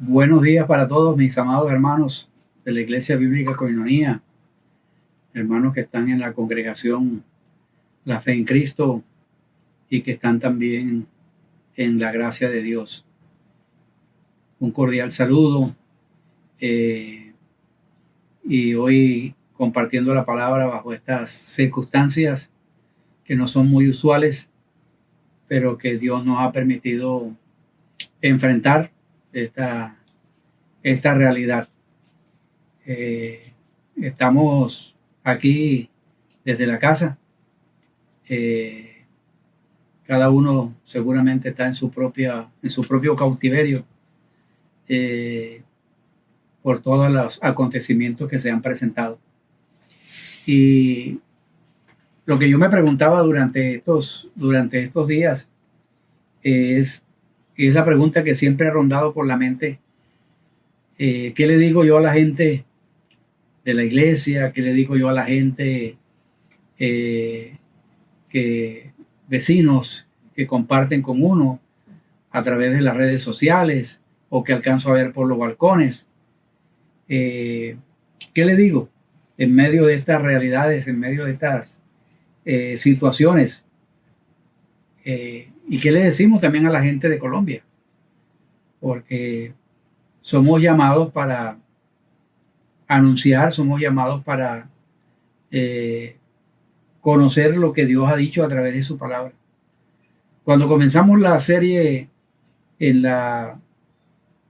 Buenos días para todos mis amados hermanos de la Iglesia Bíblica Coinonía, hermanos que están en la congregación La Fe en Cristo y que están también en la gracia de Dios. Un cordial saludo y hoy compartiendo la palabra bajo estas circunstancias que no son muy usuales, pero que Dios nos ha permitido enfrentar esta realidad. Estamos aquí desde la casa. Cada uno seguramente está en su propio cautiverio por todos los acontecimientos que se han presentado. Y lo que yo me preguntaba durante estos días es la pregunta que siempre ha rondado por la mente. ¿Qué le digo yo a la gente de la iglesia? ¿Qué le digo yo a la gente vecinos que comparten con uno a través de las redes sociales o que alcanzo a ver por los balcones? ¿Qué le digo en medio de estas realidades, en medio de estas situaciones? ¿Y qué le decimos también a la gente de Colombia? Porque somos llamados para anunciar, somos llamados para conocer lo que Dios ha dicho a través de su palabra. Cuando comenzamos la serie en la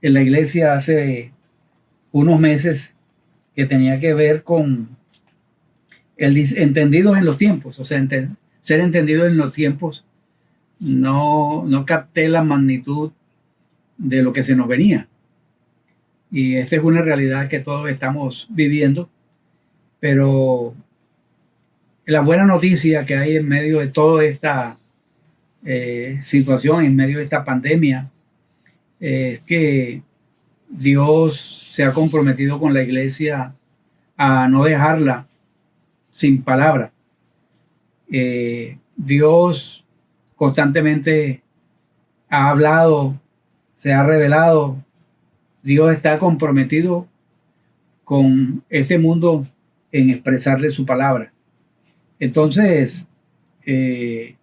iglesia hace unos meses, que tenía que ver con entendidos en los tiempos, o sea, ser entendidos en los tiempos, no capté la magnitud de lo que se nos venía. Y esta es una realidad que todos estamos viviendo, pero la buena noticia que hay en medio de toda esta situación, en medio de esta pandemia, es que Dios se ha comprometido con la iglesia a no dejarla sin palabra. Dios constantemente ha hablado, se ha revelado. Dios está comprometido con este mundo en expresarle su palabra. Entonces, el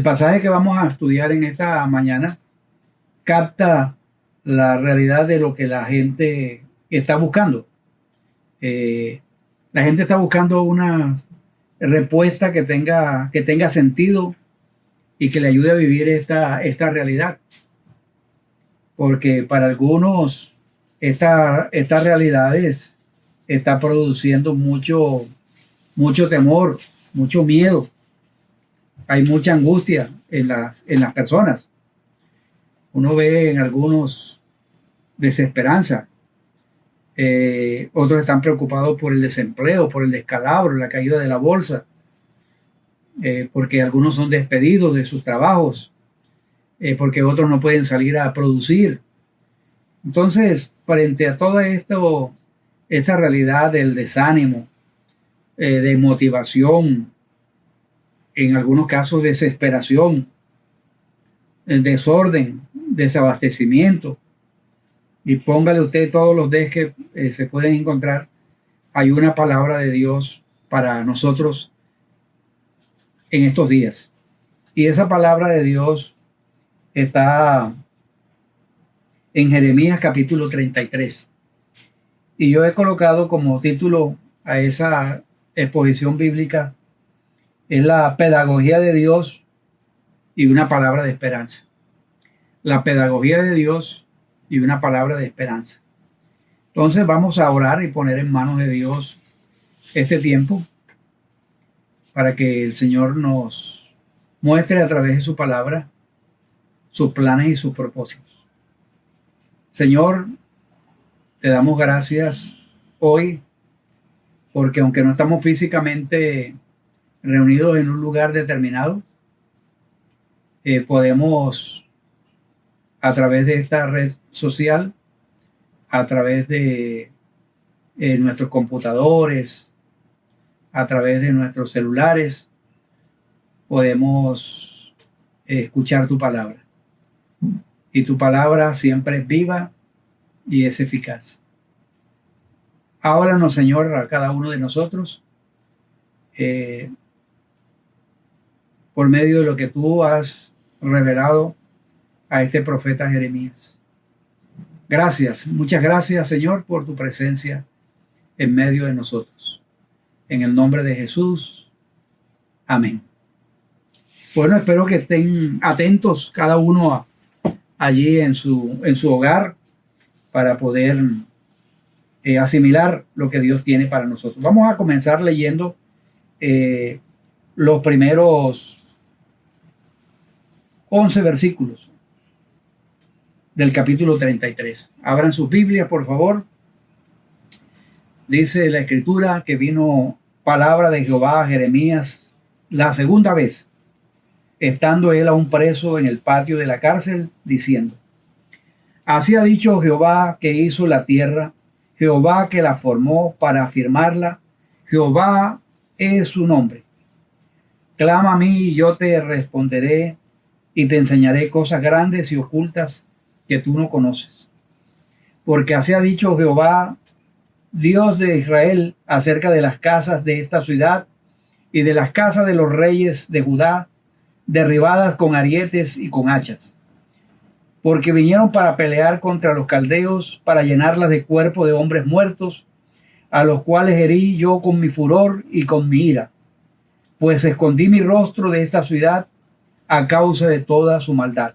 pasaje que vamos a estudiar en esta mañana capta la realidad de lo que la gente está buscando. La gente está buscando una respuesta que tenga sentido y que le ayude a vivir esta realidad. Porque para algunos esta realidad está produciendo mucho temor, mucho miedo. Hay mucha angustia en las personas. Uno ve en algunos desesperanza. Otros están preocupados por el desempleo, por el descalabro, la caída de la bolsa, porque algunos son despedidos de sus trabajos, porque otros no pueden salir a producir. Entonces, frente a todo esto, esta realidad del desánimo, de motivación, en algunos casos desesperación, el desorden, desabastecimiento, y póngale usted todos los Ds que se pueden encontrar, hay una palabra de Dios para nosotros en estos días. Y esa palabra de Dios está en Jeremías capítulo 33. Y yo he colocado como título a esa exposición bíblica, es la pedagogía de Dios y una palabra de esperanza. La pedagogía de Dios y una palabra de esperanza. Entonces vamos a orar y poner en manos de Dios este tiempo para que el Señor nos muestre a través de su palabra sus planes y sus propósitos. Señor, te damos gracias hoy porque aunque no estamos físicamente reunidos en un lugar determinado, podemos a través de esta red social, a través de nuestros computadores, a través de nuestros celulares, podemos escuchar tu palabra. Y tu palabra siempre es viva y es eficaz. Háblanos, Señor, a cada uno de nosotros por medio de lo que tú has revelado a este profeta Jeremías. Gracias, muchas gracias, Señor, por tu presencia en medio de nosotros. En el nombre de Jesús. Amén. Bueno, espero que estén atentos cada uno allí en su hogar para poder asimilar lo que Dios tiene para nosotros. Vamos a comenzar leyendo los primeros 11 versículos del capítulo 33. Abran sus Biblias, por favor. Dice la Escritura que vino palabra de Jehová a Jeremías la segunda vez, estando él aún preso en el patio de la cárcel, diciendo: Así ha dicho Jehová que hizo la tierra, Jehová que la formó para afirmarla, Jehová es su nombre. Clama a mí y yo te responderé y te enseñaré cosas grandes y ocultas que tú no conoces. Porque así ha dicho Jehová, Dios de Israel, acerca de las casas de esta ciudad y de las casas de los reyes de Judá, derribadas con arietes y con hachas. Porque vinieron para pelear contra los caldeos, para llenarlas de cuerpos de hombres muertos, a los cuales herí yo con mi furor y con mi ira. Pues escondí mi rostro de esta ciudad a causa de toda su maldad.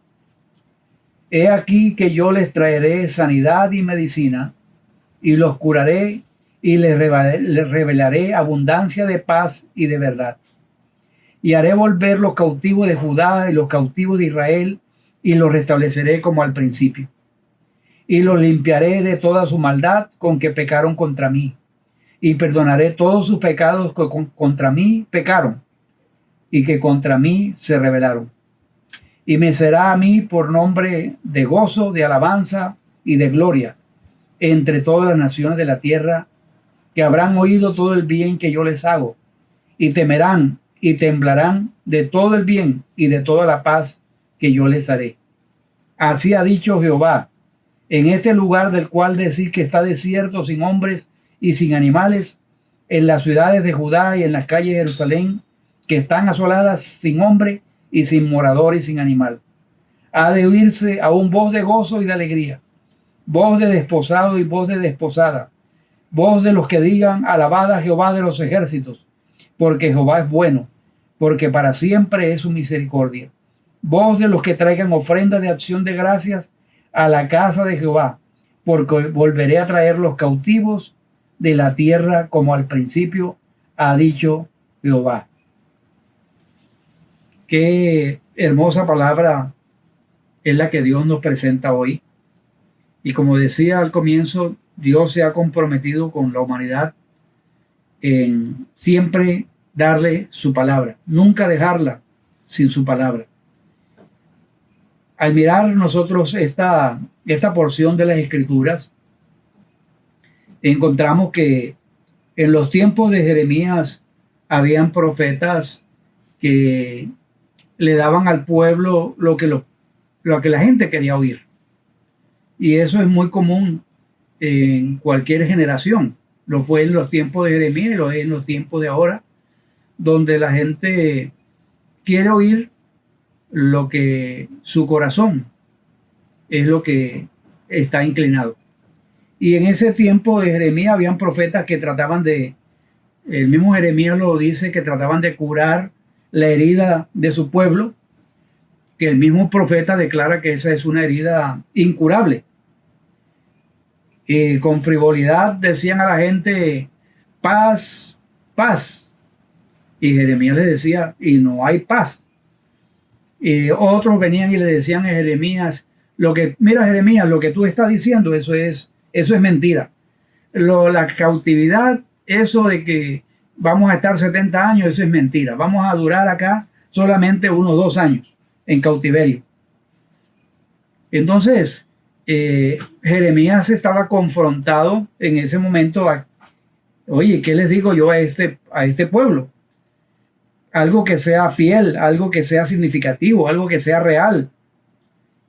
He aquí que yo les traeré sanidad y medicina, y los curaré, y les revelaré abundancia de paz y de verdad. Y haré volver los cautivos de Judá y los cautivos de Israel, y los restableceré como al principio. Y los limpiaré de toda su maldad con que pecaron contra mí, y perdonaré todos sus pecados que contra mí pecaron, y que contra mí se rebelaron. Y me será a mí por nombre de gozo, de alabanza y de gloria entre todas las naciones de la tierra, que habrán oído todo el bien que yo les hago, y temerán y temblarán de todo el bien y de toda la paz que yo les haré. Así ha dicho Jehová: en este lugar del cual decís que está desierto, sin hombres y sin animales, en las ciudades de Judá y en las calles de Jerusalén, que están asoladas, sin hombre y sin morador y sin animal, ha de oírse aún voz de gozo y de alegría, voz de desposado y voz de desposada, voz de los que digan: alabad a Jehová de los ejércitos, porque Jehová es bueno, porque para siempre es su misericordia. Voz de los que traigan ofrendas de acción de gracias a la casa de Jehová, porque volveré a traer los cautivos de la tierra como al principio, ha dicho Jehová. Qué hermosa palabra es la que Dios nos presenta hoy. Y como decía al comienzo, Dios se ha comprometido con la humanidad en siempre darle su palabra, nunca dejarla sin su palabra. Al mirar nosotros esta porción de las Escrituras, encontramos que en los tiempos de Jeremías habían profetas que le daban al pueblo lo que la gente quería oír. Y eso es muy común en cualquier generación. Lo fue en los tiempos de Jeremías y lo es en los tiempos de ahora, donde la gente quiere oír lo que su corazón es lo que está inclinado. Y en ese tiempo de Jeremías habían profetas que trataban de, el mismo Jeremías lo dice, que trataban de curar la herida de su pueblo, que el mismo profeta declara que esa es una herida incurable. Y con frivolidad decían a la gente: paz, paz. Y Jeremías les decía: y no hay paz. Y otros venían y le decían a Jeremías: mira Jeremías, lo que tú estás diciendo, eso es mentira. La cautividad, eso de que vamos a estar 70 años, eso es mentira. Vamos a durar acá solamente unos 2 años en cautiverio. Entonces, Jeremías estaba confrontado en ese momento oye, ¿qué les digo yo a este pueblo? Algo que sea fiel, algo que sea significativo, algo que sea real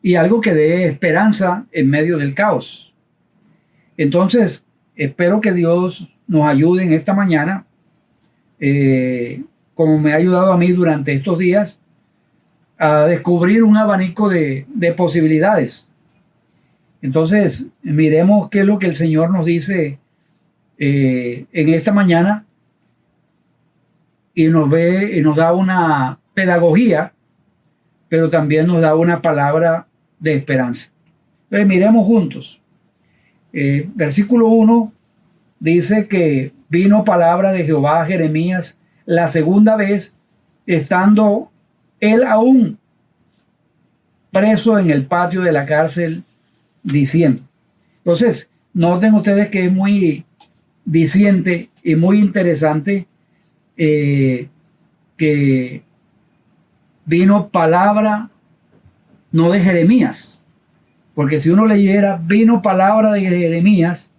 y algo que dé esperanza en medio del caos. Entonces, espero que Dios nos ayude en esta mañana, como me ha ayudado a mí durante estos días, a descubrir un abanico de posibilidades. Entonces, miremos qué es lo que el Señor nos dice en esta mañana y nos da una pedagogía, pero también nos da una palabra de esperanza. Entonces, miremos juntos. Versículo 1 dice que vino palabra de Jehová a Jeremías la segunda vez, estando él aún preso en el patio de la cárcel, diciendo. Entonces, noten ustedes que es muy diciente y muy interesante que vino palabra no de Jeremías, porque si uno leyera vino palabra de Jeremías,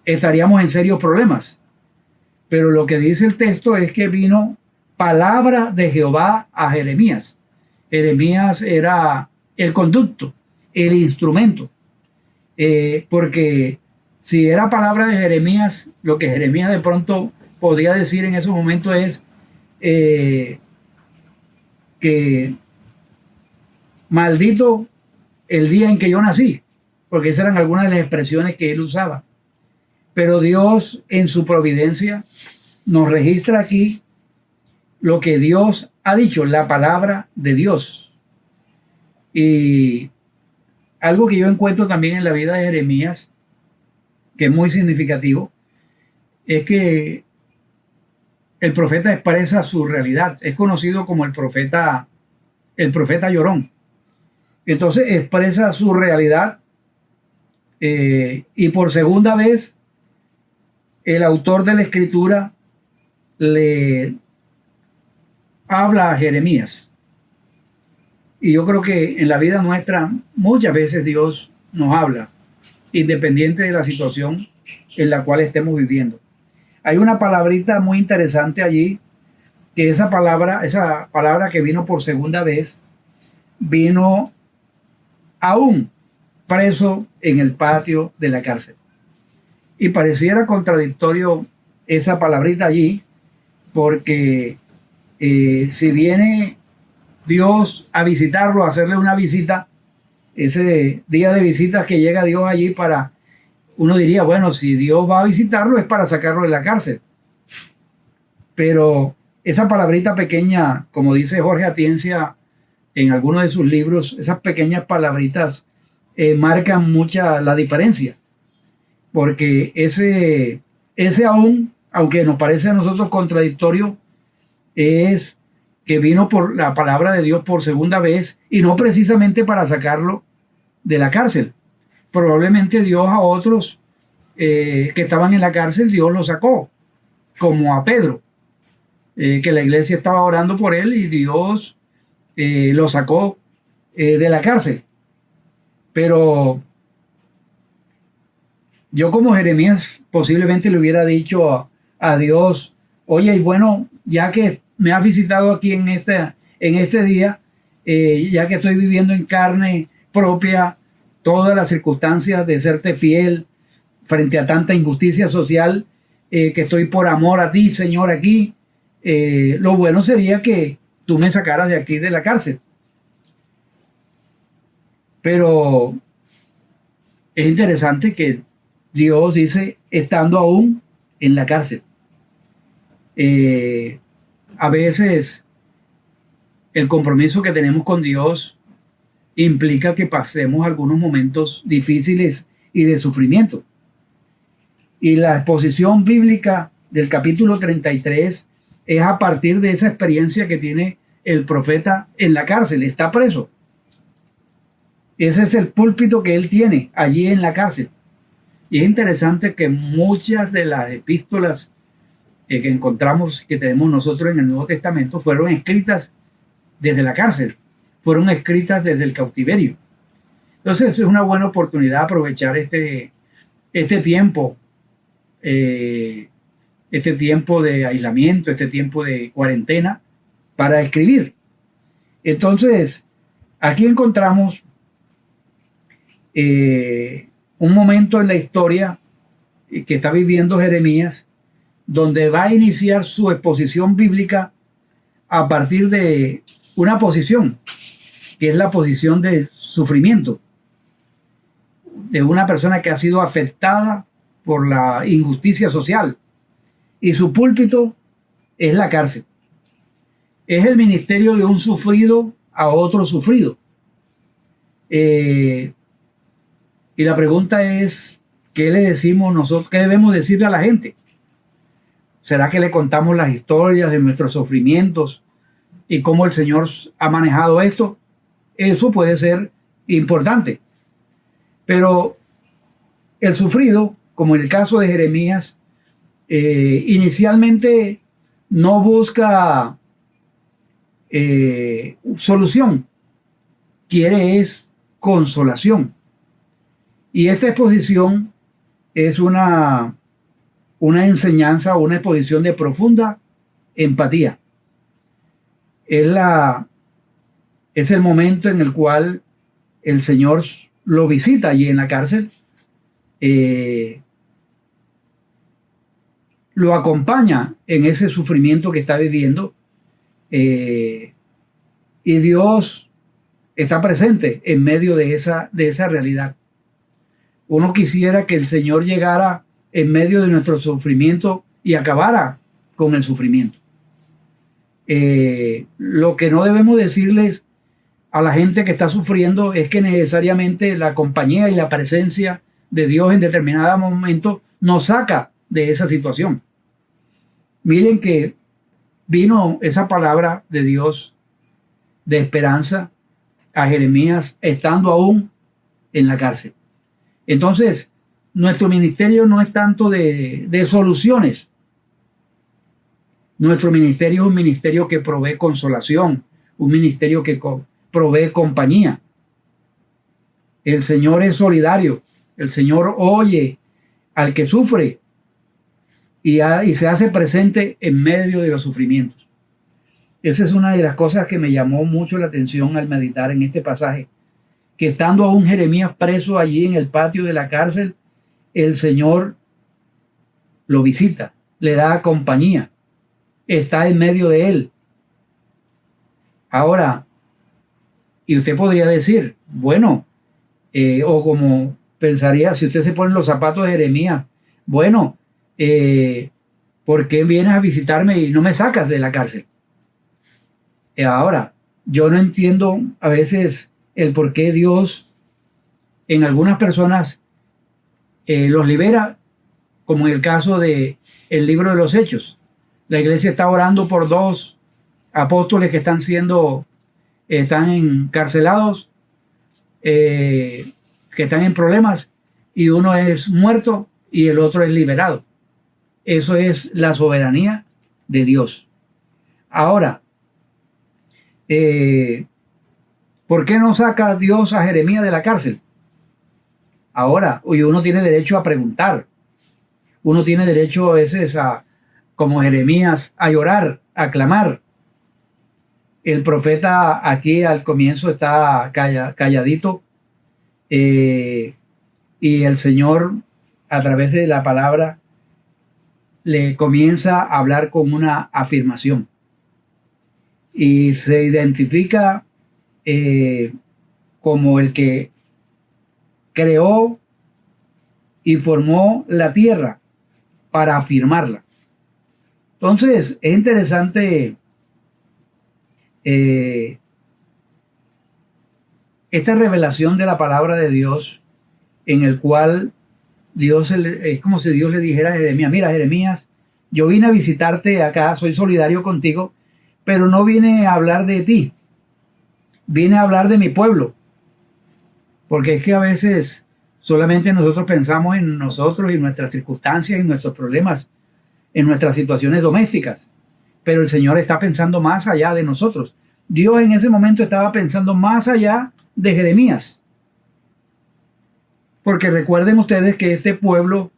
estaríamos en serios problemas. Pero lo que dice el texto es que vino palabra de Jehová a Jeremías. Jeremías era el conducto, el instrumento, porque si era palabra de Jeremías, lo que Jeremías de pronto podía decir en esos momentos es que maldito el día en que yo nací, porque esas eran algunas de las expresiones que él usaba. Pero Dios en su providencia nos registra aquí lo que Dios ha dicho, la palabra de Dios. Y algo que yo encuentro también en la vida de Jeremías, que es muy significativo, es que el profeta expresa su realidad. Es conocido como el profeta llorón. Entonces expresa su realidad y por segunda vez el autor de la escritura le habla a Jeremías. Y yo creo que en la vida nuestra muchas veces Dios nos habla, independiente de la situación en la cual estemos viviendo. Hay una palabrita muy interesante allí, que esa palabra que vino por segunda vez, vino aún preso en el patio de la cárcel. Y pareciera contradictorio esa palabrita allí, porque si viene Dios a visitarlo, a hacerle una visita, ese día de visitas que llega Dios allí uno diría, bueno, si Dios va a visitarlo es para sacarlo de la cárcel. Pero esa palabrita pequeña, como dice Jorge Atienza en algunos de sus libros, esas pequeñas palabritas marcan mucha la diferencia. Porque ese aún, aunque nos parece a nosotros contradictorio, es que vino por la palabra de Dios por segunda vez y no precisamente para sacarlo de la cárcel. Probablemente Dios a otros que estaban en la cárcel, Dios los sacó, como a Pedro, que la iglesia estaba orando por él y Dios lo sacó de la cárcel. Pero yo como Jeremías posiblemente le hubiera dicho a Dios, oye, y bueno, ya que me has visitado aquí en este día, ya que estoy viviendo en carne propia todas las circunstancias de serte fiel frente a tanta injusticia social, que estoy por amor a ti, Señor, aquí, lo bueno sería que tú me sacaras de aquí de la cárcel. Pero es interesante que Dios dice, estando aún en la cárcel. A veces el compromiso que tenemos con Dios implica que pasemos algunos momentos difíciles y de sufrimiento. Y la exposición bíblica del capítulo 33 es a partir de esa experiencia que tiene el profeta en la cárcel, está preso. Ese es el púlpito que él tiene allí en la cárcel. Y es interesante que muchas de las epístolas que encontramos, que tenemos nosotros en el Nuevo Testamento, fueron escritas desde la cárcel, fueron escritas desde el cautiverio. Entonces es una buena oportunidad aprovechar este tiempo, este tiempo de aislamiento, este tiempo de cuarentena, para escribir. Entonces, aquí encontramos un momento en la historia que está viviendo Jeremías, donde va a iniciar su exposición bíblica a partir de una posición, que es la posición de sufrimiento, de una persona que ha sido afectada por la injusticia social, y su púlpito es la cárcel. Es el ministerio de un sufrido a otro sufrido. Y la pregunta es, ¿qué le decimos nosotros? ¿Qué debemos decirle a la gente? ¿Será que le contamos las historias de nuestros sufrimientos y cómo el Señor ha manejado esto? Eso puede ser importante. Pero el sufrido, como en el caso de Jeremías, inicialmente no busca solución, quiere es consolación. Y esta exposición es una enseñanza, una exposición de profunda empatía. Es el momento en el cual el Señor lo visita allí en la cárcel, lo acompaña en ese sufrimiento que está viviendo, y Dios está presente en medio de esa realidad. Uno quisiera que el Señor llegara en medio de nuestro sufrimiento y acabara con el sufrimiento. Lo que no debemos decirles a la gente que está sufriendo es que necesariamente la compañía y la presencia de Dios en determinado momento nos saca de esa situación. Miren que vino esa palabra de Dios de esperanza a Jeremías estando aún en la cárcel. Entonces, nuestro ministerio no es tanto de soluciones. Nuestro ministerio es un ministerio que provee consolación, un ministerio que provee compañía. El Señor es solidario. El Señor oye al que sufre y se hace presente en medio de los sufrimientos. Esa es una de las cosas que me llamó mucho la atención al meditar en este pasaje, que estando aún Jeremías preso allí en el patio de la cárcel, el Señor lo visita, le da compañía, está en medio de él. Ahora, y usted podría decir, bueno, o como pensaría, si usted se pone en los zapatos de Jeremías, bueno, ¿por qué vienes a visitarme y no me sacas de la cárcel? Ahora, yo no entiendo a veces el por qué Dios en algunas personas los libera, como en el caso de el libro de los Hechos. La iglesia está orando por dos apóstoles que están encarcelados, que están en problemas, y uno es muerto y el otro es liberado. Eso es la soberanía de Dios. Ahora, ¿por qué no saca Dios a Jeremías de la cárcel? Ahora, uno tiene derecho a preguntar. Uno tiene derecho a veces como Jeremías, a llorar, a clamar. El profeta aquí al comienzo está calladito, y el Señor a través de la palabra le comienza a hablar con una afirmación y se identifica como el que creó y formó la tierra para afirmarla. Entonces es interesante esta revelación de la palabra de Dios, en el cual es como si Dios le dijera a Jeremías: mira, Jeremías, yo vine a visitarte acá, soy solidario contigo, pero no vine a hablar de ti, vine a hablar de mi pueblo. Porque es que a veces solamente nosotros pensamos en nosotros y nuestras circunstancias y nuestros problemas, en nuestras situaciones domésticas, pero el Señor está pensando más allá de nosotros. Dios en ese momento estaba pensando más allá de Jeremías. Porque recuerden ustedes que este pueblo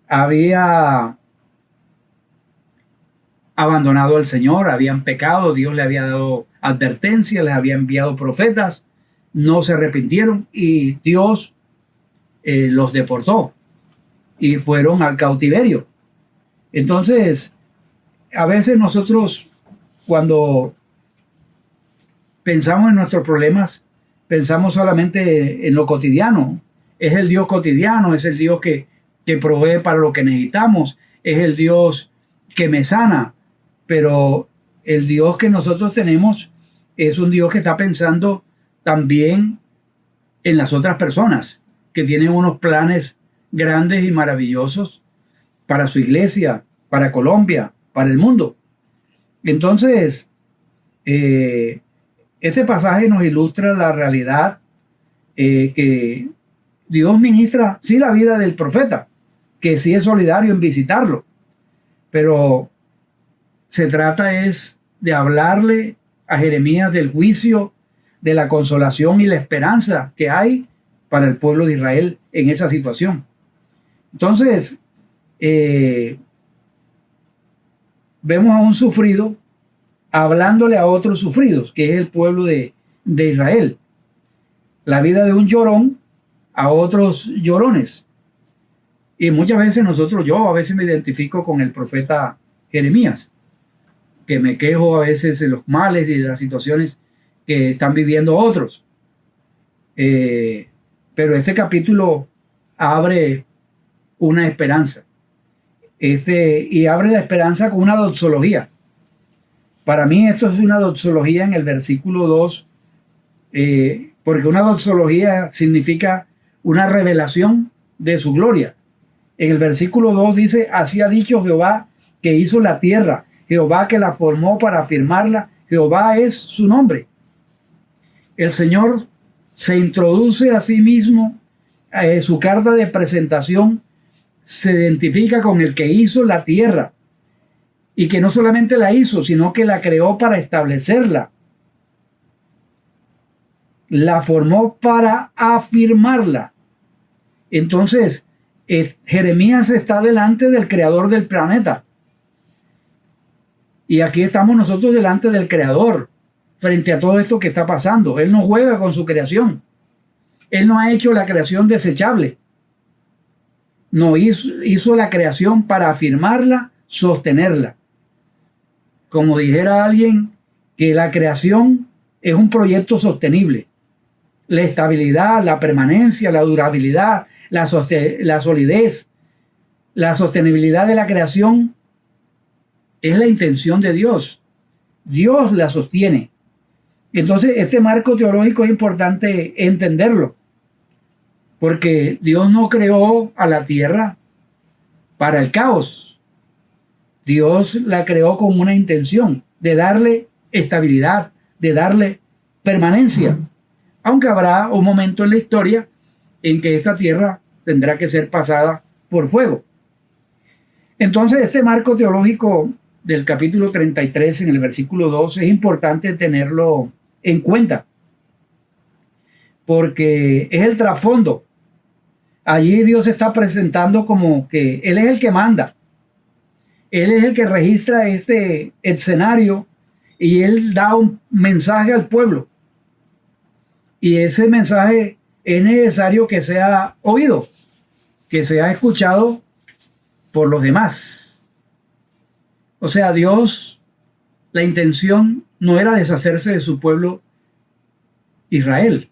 había abandonado al Señor, habían pecado, Dios le había dado advertencia, les había enviado profetas no se arrepintieron y Dios los deportó y fueron al cautiverio. Entonces, a veces nosotros cuando pensamos en nuestros problemas, pensamos solamente en lo cotidiano. Es el Dios cotidiano, es el Dios que provee para lo que necesitamos, es el Dios que me sana, pero el Dios que nosotros tenemos es un Dios que está pensando también en las otras personas, que tienen unos planes grandes y maravillosos para su iglesia, para Colombia, para el mundo. Entonces, este pasaje nos ilustra la realidad que Dios ministra, sí, la vida del profeta, que sí es solidario en visitarlo, pero se trata es de hablarle a Jeremías del juicio, de la consolación y la esperanza que hay para el pueblo de Israel en esa situación. Entonces, vemos a un sufrido hablándole a otros sufridos, que es el pueblo de Israel. La vida de un llorón a otros llorones. Y muchas veces yo a veces me identifico con el profeta Jeremías, que me quejo a veces de los males y de las situaciones que están viviendo otros. Pero este capítulo abre una esperanza. Y abre la esperanza con una doxología. Para mí esto es una doxología en el versículo 2, porque una doxología significa una revelación de su gloria. En el versículo 2 dice: así ha dicho Jehová que hizo la tierra, Jehová que la formó para afirmarla, Jehová es su nombre. El Señor se introduce a sí mismo, su carta de presentación se identifica con el que hizo la tierra, y que no solamente la hizo, sino que la creó para establecerla. La formó para afirmarla. Entonces, Jeremías está delante del creador del planeta. Y aquí estamos nosotros delante del creador, frente a todo esto que está pasando. Él no juega con su creación. Él no ha hecho la creación desechable. No hizo la creación para afirmarla, sostenerla. Como dijera alguien, que la creación es un proyecto sostenible. La estabilidad, la permanencia, la durabilidad, la solidez, la sostenibilidad de la creación es la intención de Dios. Dios la sostiene. Entonces, este marco teológico es importante entenderlo, porque Dios no creó a la tierra para el caos. Dios la creó con una intención de darle estabilidad, de darle permanencia. Aunque habrá un momento en la historia en que esta tierra tendrá que ser pasada por fuego. Entonces, este marco teológico del capítulo 33 en el versículo 2 es importante tenerlo en cuenta, porque es el trasfondo. Allí Dios se está presentando como que Él es el que manda. Él es el que registra este escenario y Él da un mensaje al pueblo. Y ese mensaje es necesario que sea oído, que sea escuchado por los demás. O sea, Dios, la intención no era deshacerse de su pueblo Israel,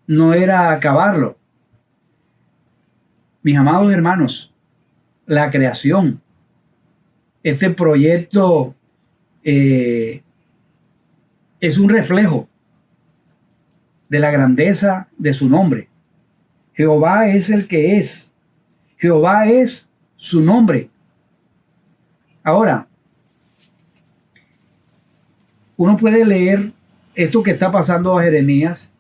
no era acabarlo. Mis amados hermanos, la creación, este proyecto es un reflejo de la grandeza de su nombre. Jehová es el que es. Jehová es su nombre. Ahora, uno puede leer esto que está pasando a Jeremías,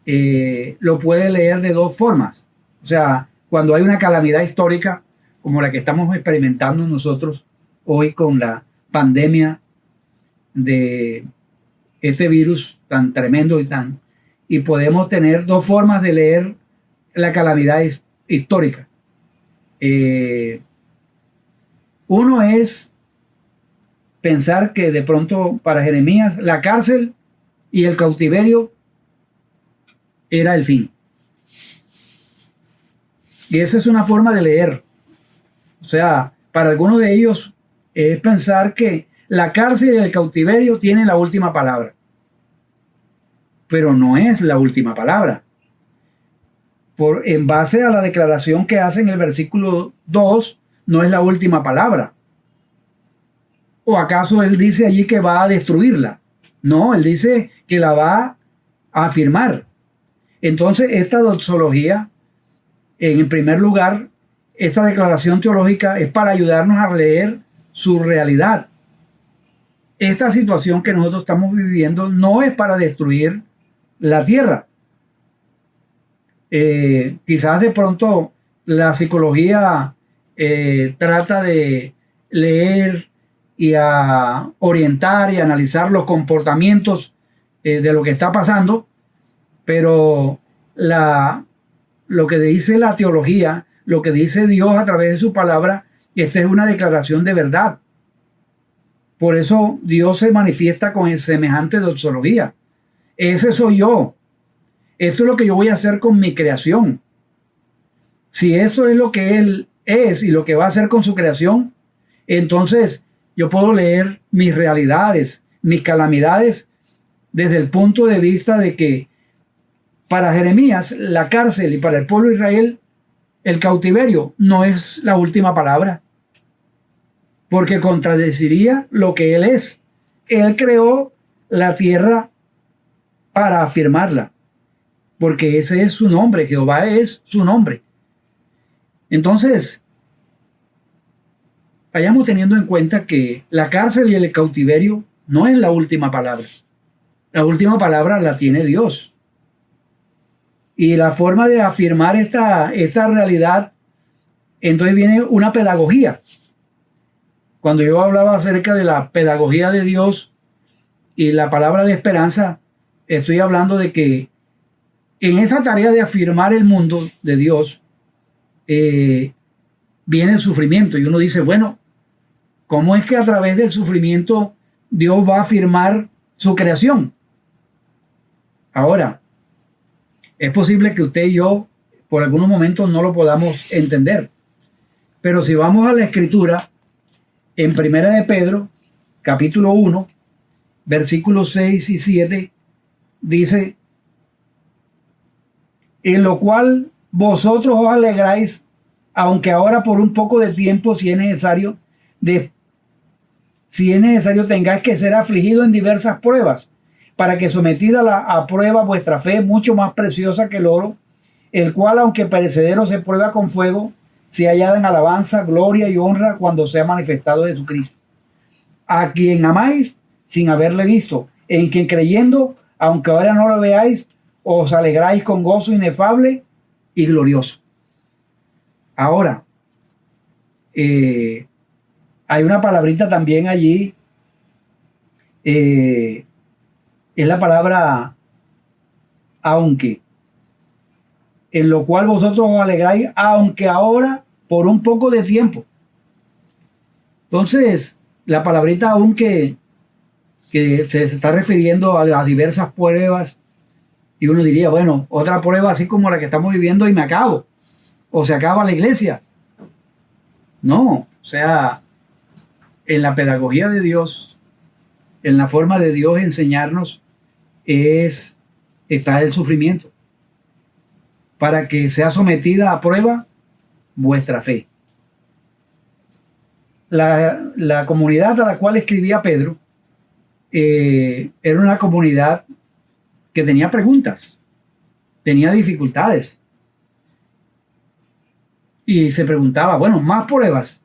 lo puede leer de dos formas. O sea, cuando hay una calamidad histórica como la que estamos experimentando nosotros hoy con la pandemia de este virus tan tremendo y podemos tener dos formas de leer la calamidad histórica. Uno es pensar que de pronto para Jeremías la cárcel y el cautiverio era el fin. Y esa es una forma de leer. O sea, para algunos de ellos es pensar que la cárcel y el cautiverio tienen la última palabra. Pero no es la última palabra. En base a la declaración que hace en el versículo 2, no es la última palabra. ¿O acaso él dice allí que va a destruirla? No, él dice que la va a afirmar. Entonces, esta doxología, en primer lugar, esta declaración teológica es para ayudarnos a leer su realidad. Esta situación que nosotros estamos viviendo no es para destruir la tierra. Quizás de pronto la psicología trata de leer y a orientar y analizar los comportamientos de lo que está pasando, pero lo que dice la teología, lo que dice Dios a través de su palabra, esta es una declaración de verdad. Por eso Dios se manifiesta con semejante doxología. Ese soy yo. Esto es lo que yo voy a hacer con mi creación. Si eso es lo que Él es y lo que va a hacer con su creación, entonces yo puedo leer mis realidades, mis calamidades, desde el punto de vista de que para Jeremías la cárcel y para el pueblo de Israel el cautiverio no es la última palabra, porque contradeciría lo que Él es. Él creó la tierra para afirmarla, porque ese es su nombre, Jehová es su nombre. Entonces, vayamos teniendo en cuenta que la cárcel y el cautiverio no es la última palabra. La última palabra la tiene Dios. Y la forma de afirmar esta realidad, entonces viene una pedagogía. Cuando yo hablaba acerca de la pedagogía de Dios y la palabra de esperanza, estoy hablando de que en esa tarea de afirmar el mundo de Dios, viene el sufrimiento. Y uno dice, bueno, ¿cómo es que a través del sufrimiento Dios va a afirmar su creación? Ahora, es posible que usted y yo por algunos momentos no lo podamos entender. Pero si vamos a la escritura, en Primera de Pedro, capítulo 1, versículos 6 y 7, dice, en lo cual vosotros os alegráis, aunque ahora por un poco de tiempo, si es necesario, tengáis que ser afligido en diversas pruebas, para que sometida a prueba vuestra fe, mucho más preciosa que el oro, el cual, aunque perecedero, se prueba con fuego, se hallada en alabanza, gloria y honra cuando sea manifestado Jesucristo, a quien amáis sin haberle visto, en quien creyendo, aunque ahora no lo veáis, os alegráis con gozo inefable y glorioso. Ahora, hay una palabrita también allí, es la palabra aunque, en lo cual vosotros os alegráis, aunque ahora por un poco de tiempo. Entonces, la palabrita aunque, que se está refiriendo a las diversas pruebas, y uno diría, bueno, otra prueba así como la que estamos viviendo y me acabo, o se acaba la iglesia. No, o sea, en la pedagogía de Dios, en la forma de Dios enseñarnos, está el sufrimiento, para que sea sometida a prueba vuestra fe. La comunidad a la cual escribía Pedro era una comunidad que tenía preguntas, tenía dificultades, y se preguntaba, bueno, más pruebas.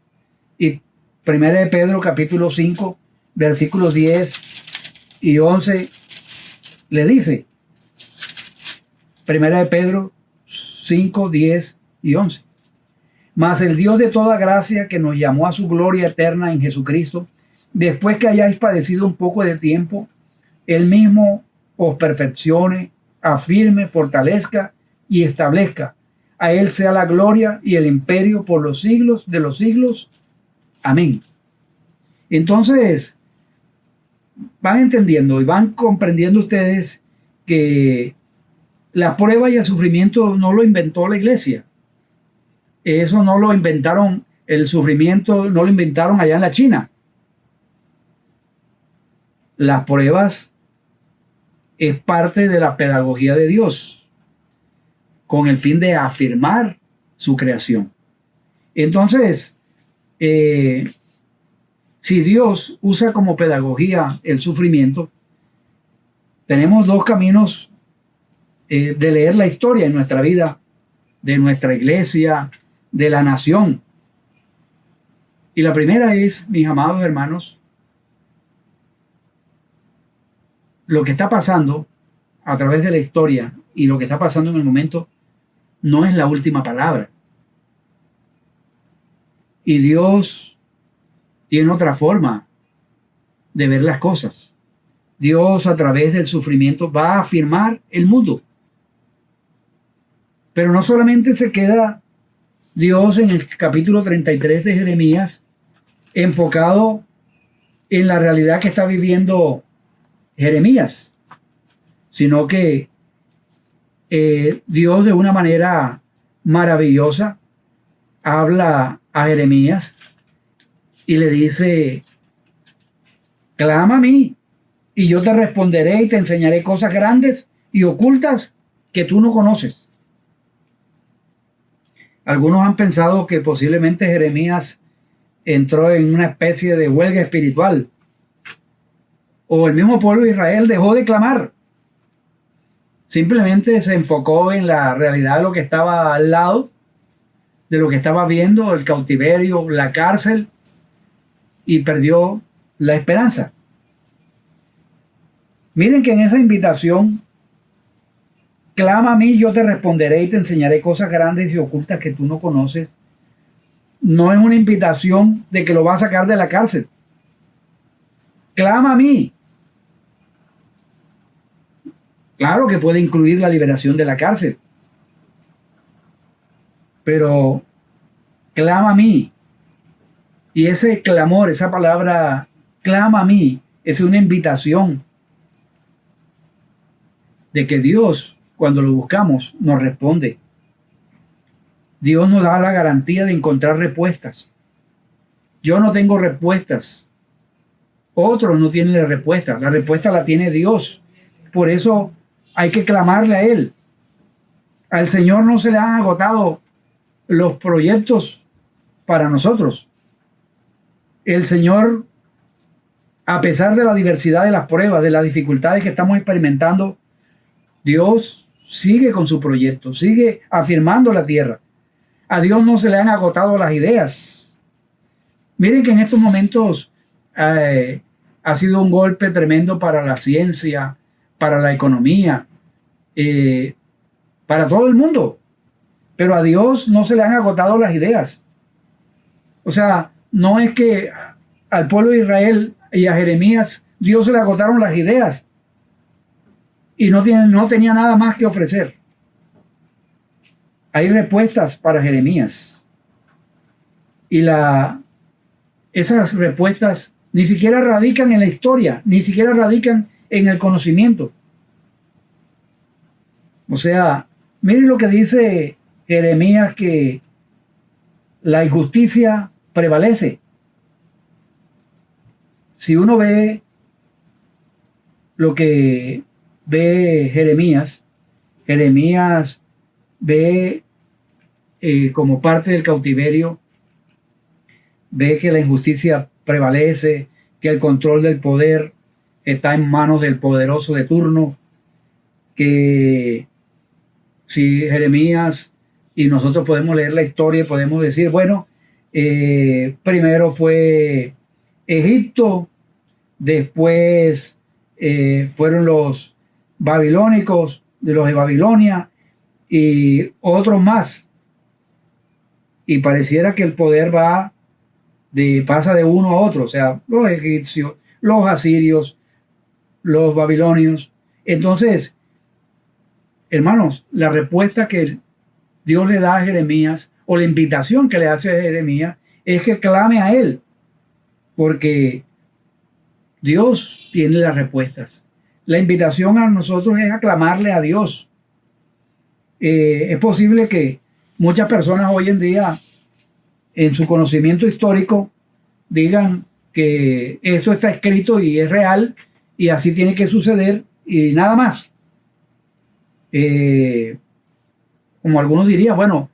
Y Primera de Pedro capítulo 5 versículos 10 y 11 le dice, Primera de Pedro 5, 10 y 11, mas el Dios de toda gracia, que nos llamó a su gloria eterna en Jesucristo, después que hayáis padecido un poco de tiempo, Él mismo os perfeccione, afirme, fortalezca y establezca. A Él sea la gloria y el imperio por los siglos de los siglos. Amén. Entonces, van entendiendo y van comprendiendo ustedes que La prueba y el sufrimiento no lo inventó la iglesia. Eso no lo inventaron, el sufrimiento no lo inventaron allá en la China. Las pruebas es parte de la pedagogía de Dios, con el fin de afirmar su creación. Entonces, si Dios usa como pedagogía el sufrimiento, tenemos dos caminos de leer la historia en nuestra vida, de nuestra iglesia, de la nación. Y la primera es, mis amados hermanos, lo que está pasando a través de la historia y lo que está pasando en el momento no es la última palabra. Y Dios tiene otra forma de ver las cosas. Dios a través del sufrimiento va a afirmar el mundo. Pero no solamente se queda Dios en el capítulo 33 de Jeremías enfocado en la realidad que está viviendo Jeremías, sino que Dios de una manera maravillosa habla a Jeremías y le dice: clama a mí y yo te responderé y te enseñaré cosas grandes y ocultas que tú no conoces. Algunos han pensado que posiblemente Jeremías entró en una especie de huelga espiritual, o el mismo pueblo de Israel dejó de clamar. Simplemente se enfocó en la realidad de lo que estaba al lado, de lo que estaba viendo, el cautiverio, la cárcel, y perdió la esperanza. Miren que en esa invitación, clama a mí, yo te responderé y te enseñaré cosas grandes y ocultas que tú no conoces, no es una invitación de que lo va a sacar de la cárcel. Clama a mí. Claro que puede incluir la liberación de la cárcel, pero clama a mí. Y ese clamor, esa palabra, clama a mí, es una invitación de que Dios, cuando lo buscamos, nos responde. Dios nos da la garantía de encontrar respuestas. Yo no tengo respuestas. Otros no tienen la respuesta. La respuesta la tiene Dios. Por eso hay que clamarle a Él. Al Señor no se le han agotado los proyectos para nosotros. El Señor, a pesar de la diversidad de las pruebas, de las dificultades que estamos experimentando, Dios sigue con su proyecto, sigue afirmando la tierra. A Dios no se le han agotado las ideas. Miren que en estos momentos ha sido un golpe tremendo para la ciencia, para la economía, para todo el mundo. Pero a Dios no se le han agotado las ideas. O sea, no es que al pueblo de Israel y a Jeremías Dios se le agotaron las ideas y no tenía nada más que ofrecer. Hay respuestas para Jeremías. Y esas respuestas ni siquiera radican en la historia, ni siquiera radican en el conocimiento. O sea, miren lo que dice Jeremías, que la injusticia prevalece. Si uno ve lo que ve Jeremías ve como parte del cautiverio, ve que la injusticia prevalece, que el control del poder está en manos del poderoso de turno, que si Jeremías, y nosotros podemos leer la historia y podemos decir, bueno, primero fue Egipto, después fueron los babilónicos, de los de Babilonia, y otros más. Y pareciera que el poder pasa de uno a otro, o sea, los egipcios, los asirios, los babilonios. Entonces, hermanos, la respuesta que Dios le da a Jeremías, o la invitación que le hace a Jeremías, es que clame a Él, porque Dios tiene las respuestas. La invitación a nosotros es aclamarle a Dios. Es posible que muchas personas hoy en día, en su conocimiento histórico, digan que esto está escrito y es real y así tiene que suceder y nada más. Como algunos dirían, bueno,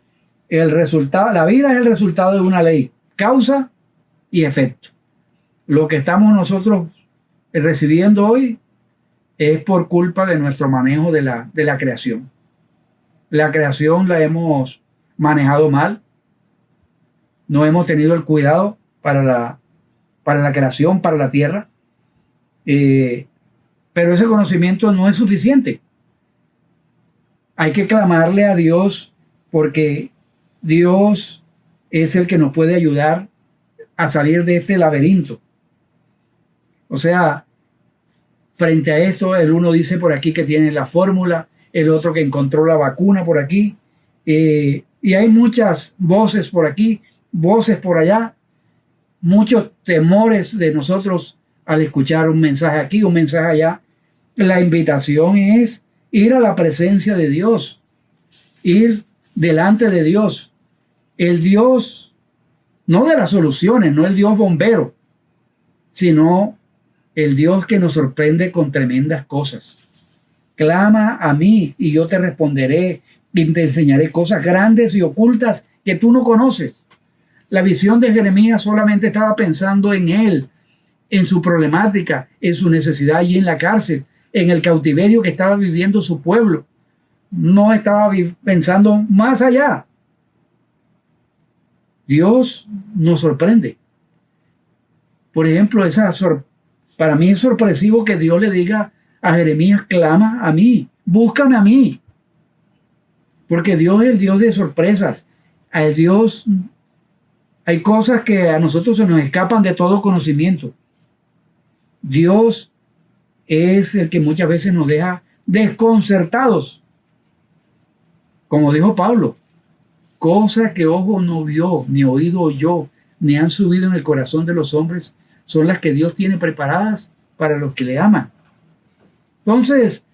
el resultado, la vida es el resultado de una ley, causa y efecto. Lo que estamos nosotros recibiendo hoy es por culpa de nuestro manejo de la creación. La creación la hemos manejado mal, no hemos tenido el cuidado para la creación, para la tierra, pero ese conocimiento no es suficiente. Hay que clamarle a Dios porque Dios es el que nos puede ayudar a salir de este laberinto. O sea, frente a esto, el uno dice por aquí que tiene la fórmula, el otro que encontró la vacuna por aquí, y hay muchas voces por aquí, voces por allá, muchos temores de nosotros al escuchar un mensaje aquí, un mensaje allá. La invitación es ir a la presencia de Dios, ir delante de Dios, el Dios no de las soluciones, no el Dios bombero, sino el Dios que nos sorprende con tremendas cosas. Clama a mí y yo te responderé y te enseñaré cosas grandes y ocultas que tú no conoces. La visión de Jeremías solamente estaba pensando en él, en su problemática, en su necesidad allí en la cárcel, en el cautiverio que estaba viviendo su pueblo. No estaba pensando más allá. Dios nos sorprende. Por ejemplo, para mí es sorpresivo que Dios le diga a Jeremías, clama a mí, búscame a mí. Porque Dios es el Dios de sorpresas. Hay cosas que a nosotros se nos escapan de todo conocimiento. Dios es el que muchas veces nos deja desconcertados. Como dijo Pablo, cosas que ojo no vio, ni oído oyó, ni han subido en el corazón de los hombres, son las que Dios tiene preparadas para los que le aman. Entonces,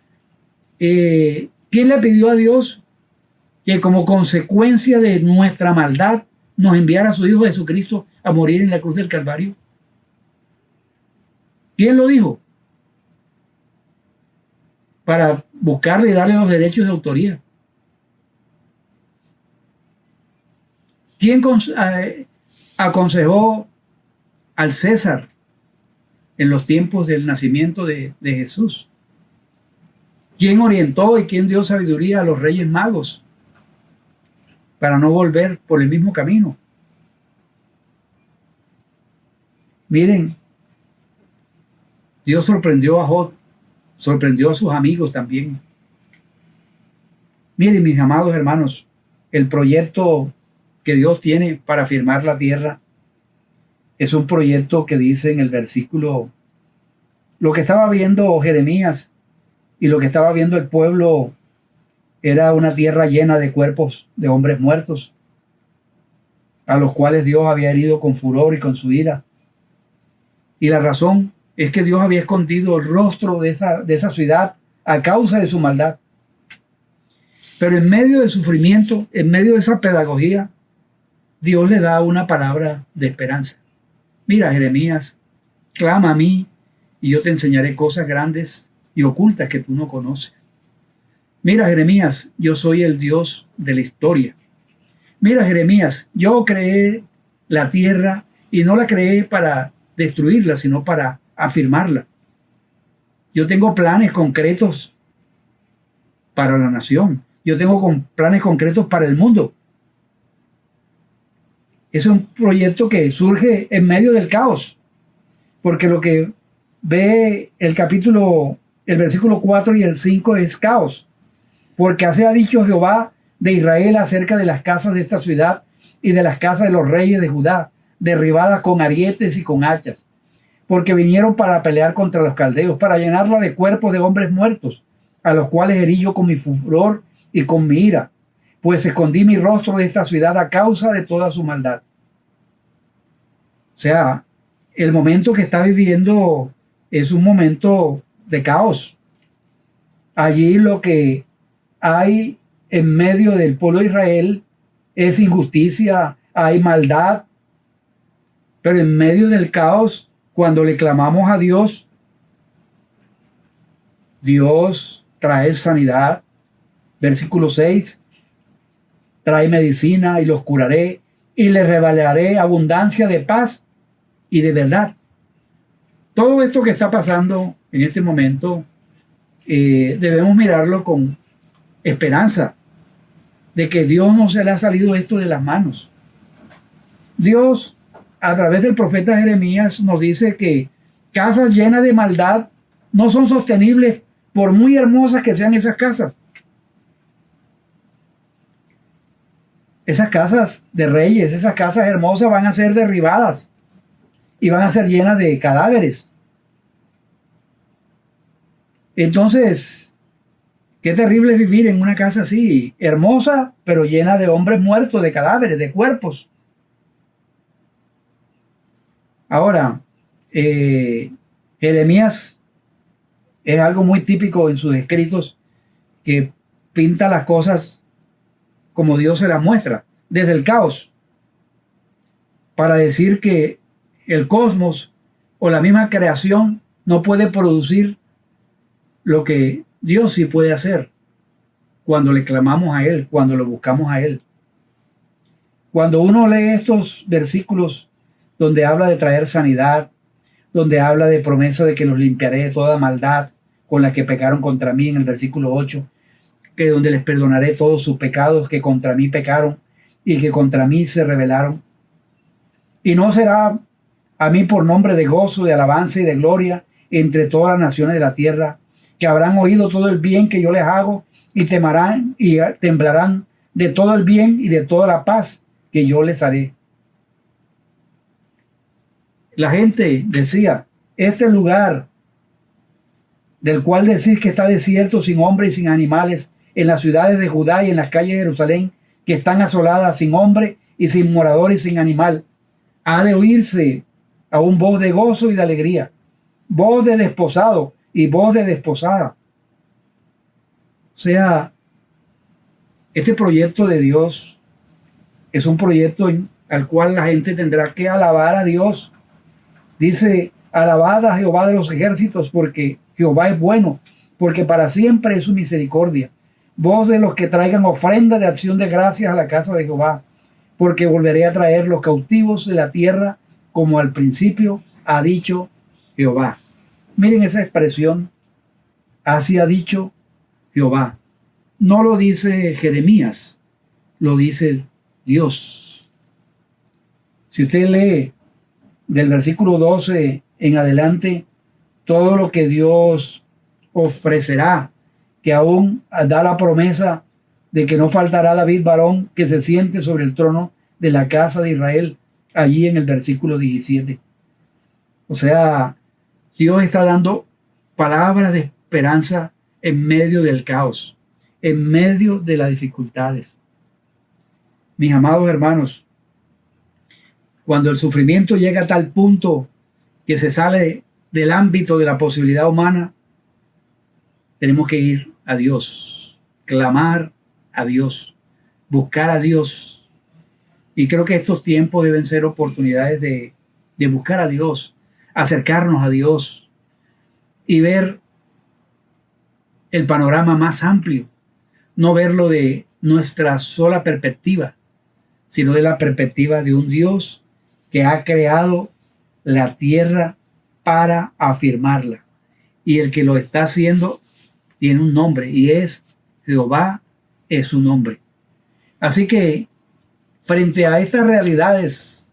¿quién le pidió a Dios que como consecuencia de nuestra maldad nos enviara a su Hijo Jesucristo a morir en la cruz del Calvario? ¿Quién lo dijo? Para buscarle y darle los derechos de autoría. ¿Quién aconsejó al César en los tiempos del nacimiento de Jesús? ¿Quién orientó y quién dio sabiduría a los reyes magos para no volver por el mismo camino? Miren, Dios sorprendió a Job, sorprendió a sus amigos también. Miren, mis amados hermanos, el proyecto que Dios tiene para firmar la tierra es un proyecto que dice en el versículo, lo que estaba viendo Jeremías y lo que estaba viendo el pueblo era una tierra llena de cuerpos de hombres muertos, a los cuales Dios había herido con furor y con su ira. Y la razón es que Dios había escondido el rostro de esa ciudad a causa de su maldad. Pero en medio del sufrimiento, en medio de esa pedagogía, Dios le da una palabra de esperanza. Mira, Jeremías, clama a mí y yo te enseñaré cosas grandes y ocultas que tú no conoces. Mira, Jeremías, yo soy el Dios de la historia. Mira, Jeremías, yo creé la tierra y no la creé para destruirla, sino para afirmarla. Yo tengo planes concretos para la nación. Yo tengo planes concretos para el mundo. Es un proyecto que surge en medio del caos, porque lo que ve el versículo 4 y el 5 es caos, porque así ha dicho Jehová de Israel acerca de las casas de esta ciudad y de las casas de los reyes de Judá, derribadas con arietes y con hachas, porque vinieron para pelear contra los caldeos, para llenarla de cuerpos de hombres muertos, a los cuales herí yo con mi furor y con mi ira, pues escondí mi rostro de esta ciudad a causa de toda su maldad. O sea, el momento que está viviendo es un momento de caos. Allí lo que hay en medio del pueblo de Israel es injusticia, hay maldad, pero en medio del caos, cuando le clamamos a Dios, Dios trae sanidad. Versículo 6, trae medicina y los curaré y les revelaré abundancia de paz y de verdad. Todo esto que está pasando en este momento debemos mirarlo con esperanza de que Dios no se le ha salido esto de las manos. Dios, a través del profeta Jeremías, nos dice que casas llenas de maldad no son sostenibles por muy hermosas que sean esas casas. Esas casas de reyes, esas casas hermosas van a ser derribadas y van a ser llenas de cadáveres. Entonces, qué terrible es vivir en una casa así, hermosa, pero llena de hombres muertos, de cadáveres, de cuerpos. Ahora, Jeremías es algo muy típico en sus escritos, que pinta las cosas como Dios se las muestra, desde el caos, para decir que el cosmos o la misma creación no puede producir lo que Dios sí puede hacer cuando le clamamos a Él, cuando lo buscamos a Él. Cuando uno lee estos versículos donde habla de traer sanidad, donde habla de promesa de que los limpiaré de toda maldad con la que pecaron contra mí en el versículo 8, que donde les perdonaré todos sus pecados que contra mí pecaron y que contra mí se rebelaron. Y no será a mí por nombre de gozo, de alabanza y de gloria entre todas las naciones de la tierra, que habrán oído todo el bien que yo les hago y temerán y temblarán de todo el bien y de toda la paz que yo les haré. La gente decía, este lugar del cual decís que está desierto, sin hombre y sin animales, en las ciudades de Judá y en las calles de Jerusalén, que están asoladas sin hombre y sin morador y sin animal, ha de oírse aún voz de gozo y de alegría, voz de desposado y voz de desposada. O sea, este proyecto de Dios es un proyecto al cual la gente tendrá que alabar a Dios. Dice, alabad a Jehová de los ejércitos, porque Jehová es bueno, porque para siempre es su misericordia. Voz de los que traigan ofrenda de acción de gracias a la casa de Jehová, porque volveré a traer los cautivos de la tierra, como al principio ha dicho Jehová. Miren esa expresión, así ha dicho Jehová. No lo dice Jeremías, lo dice Dios. Si usted lee del versículo 12 en adelante, todo lo que Dios ofrecerá, que aún da la promesa de que no faltará David varón que se siente sobre el trono de la casa de Israel, allí en el versículo 17. O sea, Dios está dando palabras de esperanza en medio del caos, en medio de las dificultades. Mis amados hermanos, cuando el sufrimiento llega a tal punto que se sale del ámbito de la posibilidad humana, tenemos que ir a Dios, clamar a Dios, buscar a Dios. Y creo que estos tiempos deben ser oportunidades de buscar a Dios, acercarnos a Dios y ver el panorama más amplio, no verlo de nuestra sola perspectiva, sino de la perspectiva de un Dios que ha creado la tierra para afirmarla. Y el que lo está haciendo tiene un nombre y es Jehová, es su nombre. Así que frente a estas realidades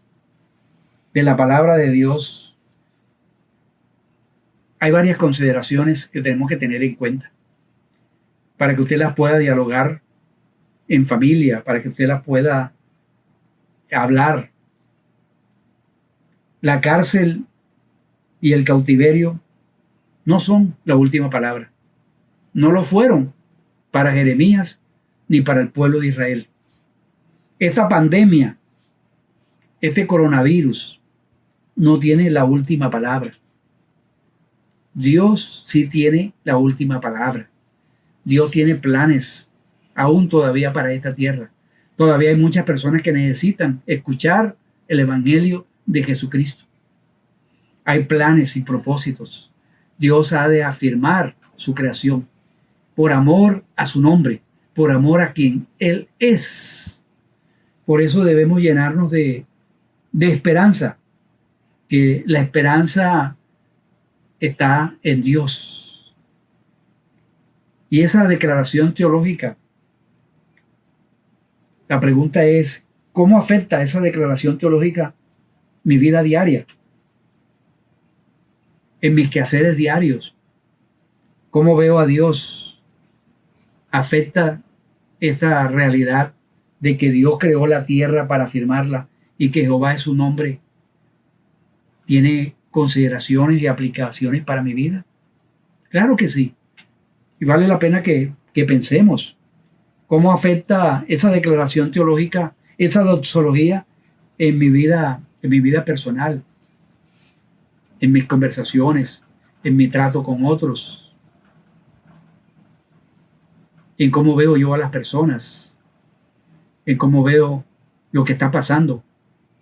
de la palabra de Dios, hay varias consideraciones que tenemos que tener en cuenta para que usted las pueda dialogar en familia, para que usted las pueda hablar. La cárcel y el cautiverio no son la última palabra. No lo fueron para Jeremías ni para el pueblo de Israel. Esta pandemia, este coronavirus, no tiene la última palabra. Dios sí tiene la última palabra. Dios tiene planes aún todavía para esta tierra. Todavía hay muchas personas que necesitan escuchar el Evangelio de Jesucristo. Hay planes y propósitos. Dios ha de afirmar su creación por amor a su nombre, por amor a quien Él es. Por eso debemos llenarnos de esperanza, que la esperanza está en Dios. Y esa declaración teológica, la pregunta es, ¿cómo afecta esa declaración teológica mi vida diaria? En mis quehaceres diarios. ¿Cómo veo a Dios? ¿Afecta esa realidad de que Dios creó la tierra para afirmarla y que Jehová es su nombre? ¿Tiene consideraciones y aplicaciones para mi vida? Claro que sí. Y vale la pena que pensemos cómo afecta esa declaración teológica, esa doxología en mi vida personal, en mis conversaciones, en mi trato con otros, en cómo veo yo a las personas, en cómo veo lo que está pasando,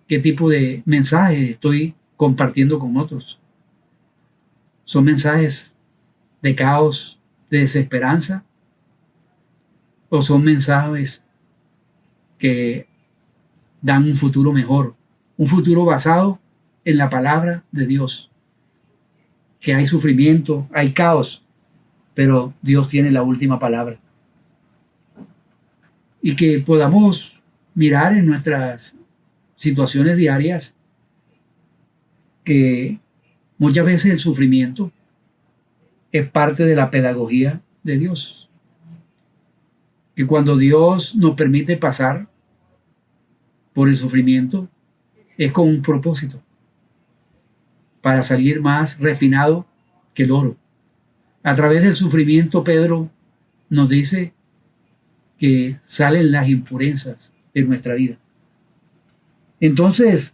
qué tipo de mensajes estoy compartiendo con otros. ¿Son mensajes de caos, de desesperanza? ¿O son mensajes que dan un futuro mejor? Un futuro basado en la palabra de Dios. Que hay sufrimiento, hay caos, pero Dios tiene la última palabra. Y que podamos mirar en nuestras situaciones diarias que muchas veces el sufrimiento es parte de la pedagogía de Dios. Que cuando Dios nos permite pasar por el sufrimiento es con un propósito, para salir más refinado que el oro. A través del sufrimiento, Pedro nos dice que salen las impurezas de nuestra vida. Entonces,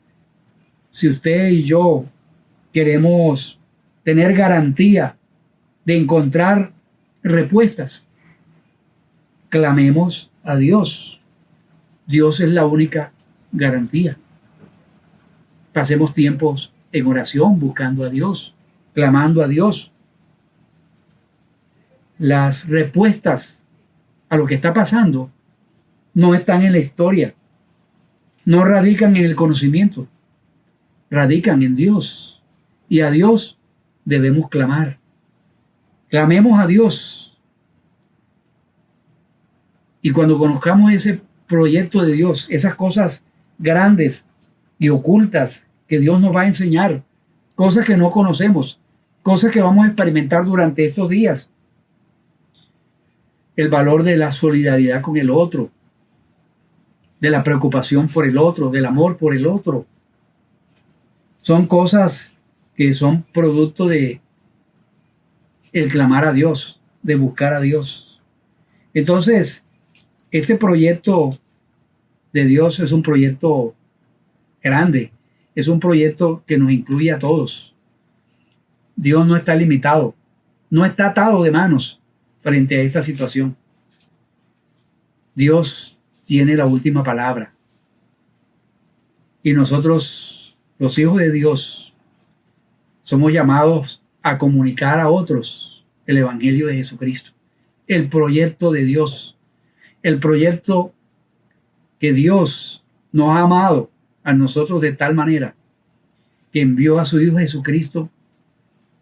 si usted y yo queremos tener garantía de encontrar respuestas, clamemos a Dios. Dios es la única garantía. Pasemos tiempos en oración, buscando a Dios, clamando a Dios. Las respuestas a lo que está pasando no están en la historia, no radican en el conocimiento, radican en Dios. Y a Dios debemos clamar. Clamemos a Dios. Y cuando conozcamos ese proyecto de Dios, esas cosas grandes y ocultas que Dios nos va a enseñar, cosas que no conocemos, cosas que vamos a experimentar durante estos días, el valor de la solidaridad con el otro, de la preocupación por el otro, del amor por el otro, son cosas que son producto de el clamar a Dios, de buscar a Dios. Entonces, este proyecto de Dios es un proyecto grande, es un proyecto que nos incluye a todos. Dios no está limitado, no está atado de manos frente a esta situación. Dios tiene la última palabra. Y nosotros, los hijos de Dios, somos llamados a comunicar a otros el Evangelio de Jesucristo, el proyecto de Dios, el proyecto que Dios nos ha amado a nosotros de tal manera que envió a su Hijo Jesucristo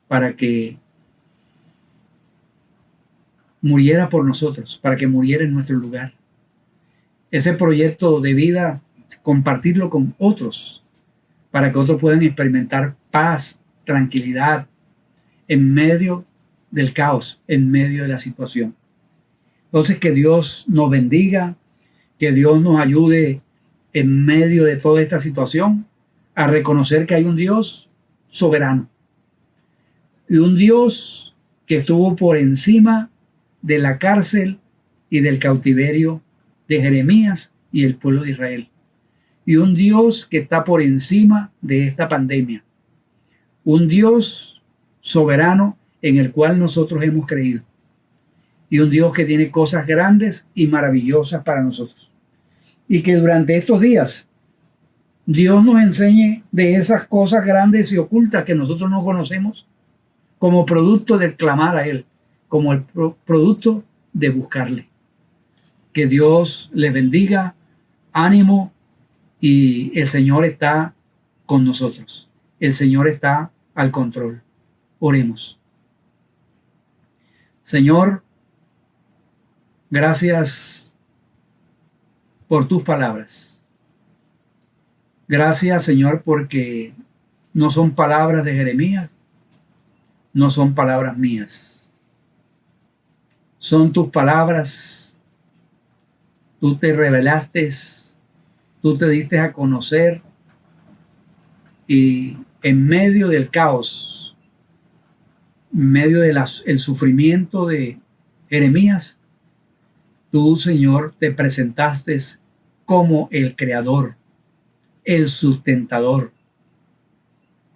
para que muriera por nosotros, para que muriera en nuestro lugar. Ese proyecto de vida, compartirlo con otros, para que otros puedan experimentar paz, tranquilidad, en medio del caos, en medio de la situación. Entonces, que Dios nos bendiga, que Dios nos ayude en medio de toda esta situación a reconocer que hay un Dios soberano y un Dios que estuvo por encima de la cárcel y del cautiverio de Jeremías y el pueblo de Israel, y un Dios que está por encima de esta pandemia, un Dios soberano en el cual nosotros hemos creído. y un Dios que tiene cosas grandes y maravillosas para nosotros. Y que durante estos días Dios nos enseñe de esas cosas grandes y ocultas que nosotros no conocemos como producto de clamar a Él, como el producto de buscarle. Que Dios les bendiga, ánimo, y el Señor está con nosotros. El Señor está al control. Oremos. Señor, gracias por tus palabras. Gracias, Señor, porque no son palabras de Jeremías, no son palabras mías. Son tus palabras. Tú te revelaste, tú te diste a conocer, y en medio del caos, en medio del sufrimiento de Jeremías, tú, Señor, te presentaste como el creador, el sustentador,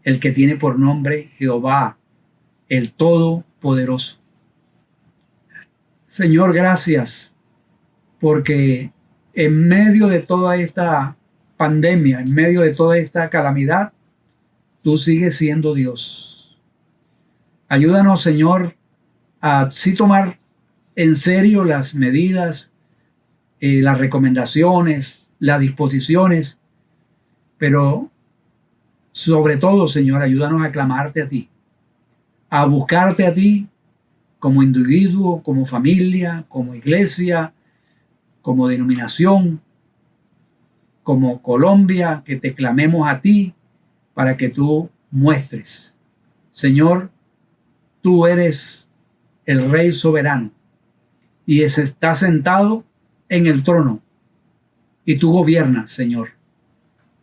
el que tiene por nombre Jehová, el Todopoderoso. Señor, gracias, porque en medio de toda esta pandemia, en medio de toda esta calamidad, tú sigues siendo Dios. Ayúdanos, Señor, a sí tomar en serio las medidas, las recomendaciones, las disposiciones, pero sobre todo, Señor, ayúdanos a clamarte a ti, a buscarte a ti como individuo, como familia, como iglesia, como denominación, como Colombia, que te clamemos a ti para que tú muestres. Señor, tú eres el Rey soberano y está sentado en el trono, y tú gobiernas, Señor,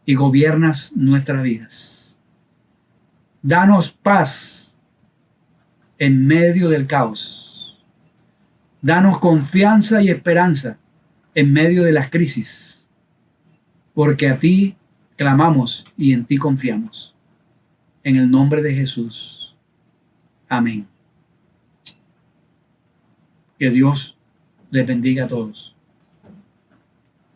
y gobiernas nuestras vidas. Danos paz en medio del caos. Danos confianza y esperanza en medio de las crisis, porque a ti clamamos y en ti confiamos. En el nombre de Jesús. Amén. Que Dios les bendiga a todos.